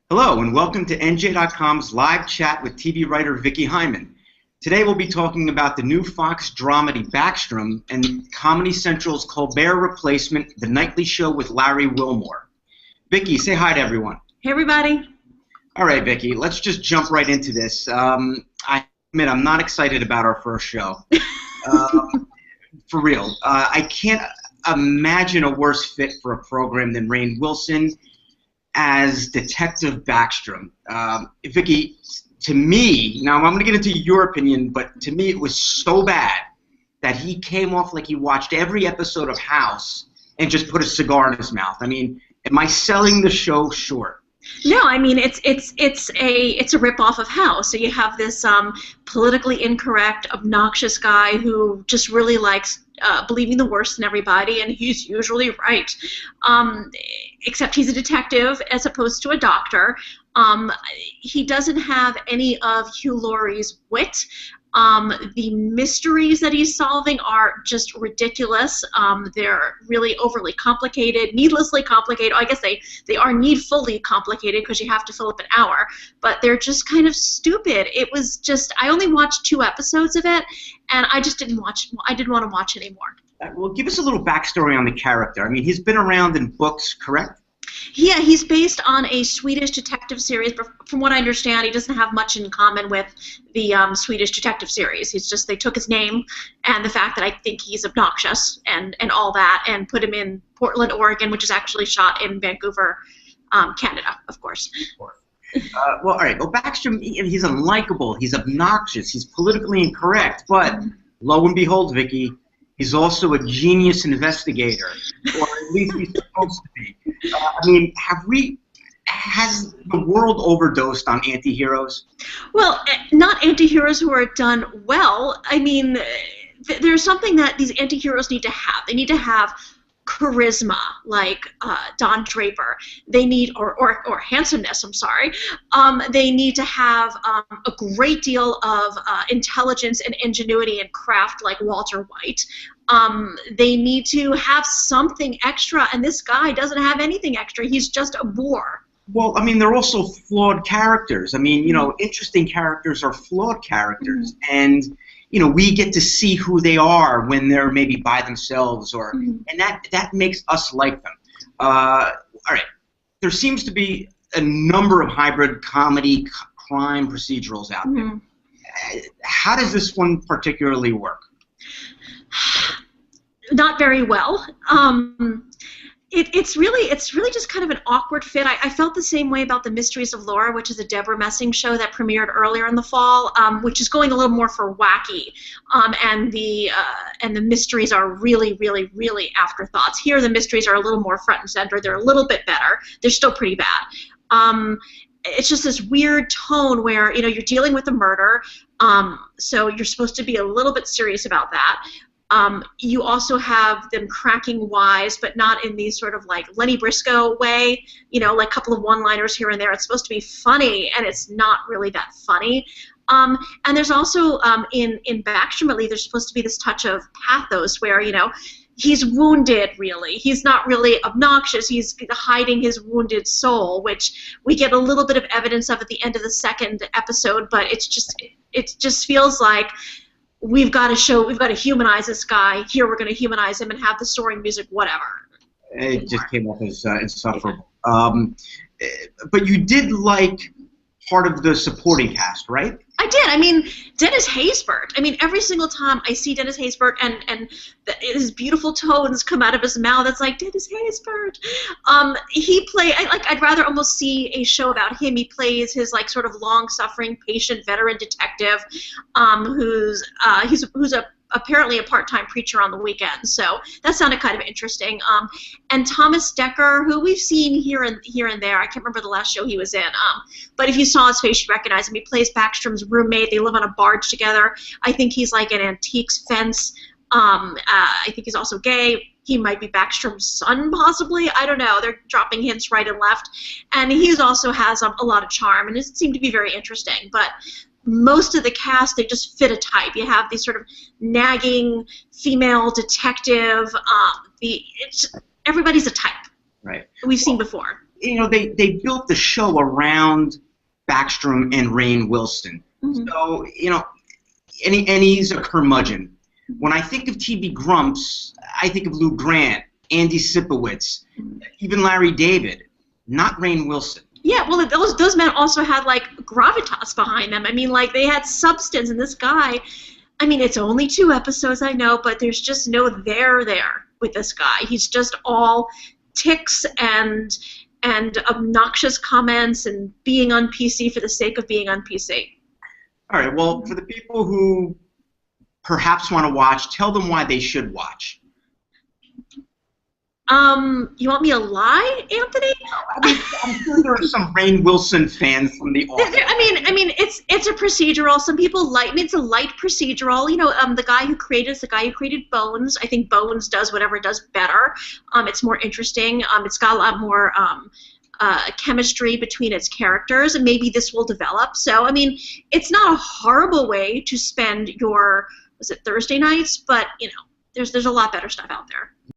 Hello and welcome to NJ.com's live chat with TV writer Vicki Hyman. Today we'll be talking about the new Fox dramedy Backstrom and Comedy Central's Colbert replacement, The Nightly Show with Larry Wilmore. Vicki, say hi to everyone. Hey everybody. All right, Vicki, let's just jump right into this. I admit I'm not excited about our first show. For real. I can't imagine a worse fit for a program than Rainn Wilson as Detective Backstrom. Vicki, to me, now I'm going to get into your opinion, but to me it was so bad that he came off like he watched every episode of House and just put a cigar in his mouth. I mean, am I selling the show short? No, I mean it's a ripoff of House. So you have this politically incorrect, obnoxious guy who just really likes believing the worst in everybody, and he's usually right. Except he's a detective as opposed to a doctor. He doesn't have any of Hugh Laurie's wit. The mysteries that he's solving are just ridiculous. They're really overly complicated, needlessly complicated. I guess they are needfully complicated because you have to fill up an hour, but they're just kind of stupid. It was just, I only watched 2 episodes of it, and I just didn't want to watch anymore. Well, give us a little backstory on the character. I mean, he's been around in books, correct? Yeah, he's based on a Swedish detective series, but from what I understand, he doesn't have much in common with the Swedish detective series. He's just, they took his name and the fact that I think he's obnoxious and all that, and put him in Portland, Oregon, which is actually shot in Vancouver, Canada, of course. Well, all right. Well, Backstrom, he's unlikable. He's obnoxious. He's politically incorrect. But lo and behold, Vicki, he's also a genius investigator, or at least he's supposed to be. I mean, has the world overdosed on anti-heroes? Well, not anti-heroes who are done well. I mean, there's something that these anti-heroes need to have. They need to have charisma, like Don Draper. They need, or handsomeness, I'm sorry. They need to have a great deal of intelligence and ingenuity and craft, like Walter White. They need to have something extra, and this guy doesn't have anything extra. He's just a bore. Well, I mean, they're also flawed characters. I mean, you know, interesting characters are flawed characters, and you know, we get to see who they are when they're maybe by themselves, or and that makes us like them. All right, there seems to be a number of hybrid comedy crime procedurals out there. How does this one particularly work? Not very well. It's really just kind of an awkward fit. I felt the same way about The Mysteries of Laura, which is a Deborah Messing show that premiered earlier in the fall, which is going a little more for wacky, and the mysteries are really, really, really afterthoughts. Here, the mysteries are a little more front and center. They're a little bit better. They're still pretty bad. It's just this weird tone where, you know, you're dealing with a murder, so you're supposed to be a little bit serious about that. You also have them cracking wise, but not in these sort of like Lenny Briscoe way, you know, like a couple of one-liners here and there. It's supposed to be funny, and it's not really that funny. And there's also, in Backstrom, at least, there's supposed to be this touch of pathos where, you know, he's wounded, really. He's not really obnoxious. He's hiding his wounded soul, which we get a little bit of evidence of at the end of the 2nd episode, but it just feels like we've got to humanize this guy. Here we're going to humanize him and have the soaring music, whatever. It just came off as insufferable. But you did like part of the supporting cast, right? I did. I mean, Dennis Haysbert. I mean, every single time I see Dennis Haysbert and his beautiful tones come out of his mouth, it's like, Dennis Haysbert. I'd rather almost see a show about him. He plays his like sort of long-suffering, patient veteran detective, who's apparently a part-time preacher on the weekends. So that sounded kind of interesting. And Thomas Dekker, who we've seen here and there. I can't remember the last show he was in. But if you saw his face, you'd recognize him. He plays Backstrom's roommate. They live on a barge together. I think he's like an antiques fence. I think he's also gay. He might be Backstrom's son, possibly. I don't know. They're dropping hints right and left. And he also has a lot of charm, and it seemed to be very interesting. But most of the cast, they just fit a type. You have these sort of nagging female detective. Everybody's a type. Right. We've seen before. they built the show around Backstrom and Rainn Wilson. Mm-hmm. So, and he's a curmudgeon. When I think of TV grumps, I think of Lou Grant, Andy Sipowicz, even Larry David, not Rainn Wilson. Yeah, well, those men also had, like, gravitas behind them. I mean, like, they had substance, and this guy, I mean, it's only 2 episodes, I know, but there's just no there with this guy. He's just all tics and obnoxious comments and being on PC for the sake of being on PC. All right, well, for the people who perhaps want to watch, tell them why they should watch. You want me to lie, Anthony? I mean, I'm sure there are some Rainn Wilson fans from the office. I mean, it's a procedural. Some people like. I mean, it's a light procedural. The guy who created Bones. I think Bones does whatever it does better. It's more interesting. It's got a lot more chemistry between its characters, and maybe this will develop. So, I mean, it's not a horrible way to spend your Thursday nights, but there's a lot better stuff out there.